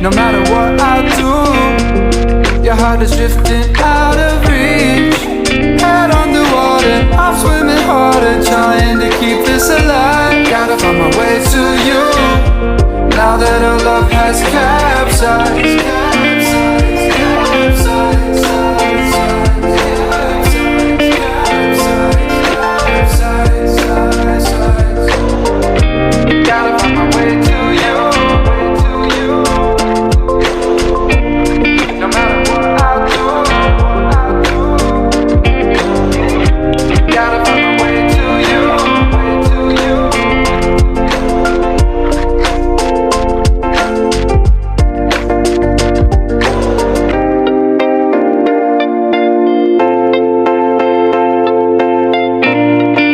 No matter what I do, your heart is drifting out of reach. Head underwater, I'm swimming harder, trying to keep this alive. Gotta find my way to you, now that our love has capsized. Gotta find my way to you, no matter what I do. Gotta find my way to you.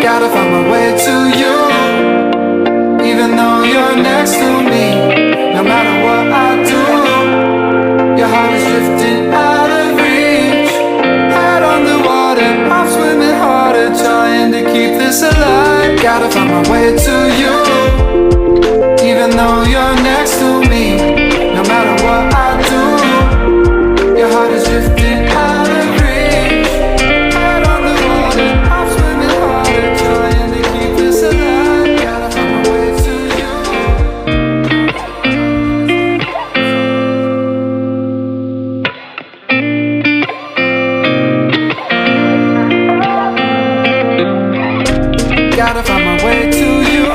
Gotta find my way to you, even though you're next to me. No matter what I do, your heart is drifting out of reach. Head on the water, I'm swimming harder, trying to keep this alive. Gotta find my way to you, even though you're next to me. No matter what I do, your heart is drifting out of reach. Head on the water, I'm swimming harder, trying to keep this alive. Gotta find my way to you. Gotta find my way to you.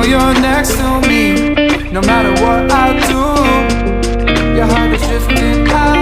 you're next to me. No matter what I do, your heart is drifting out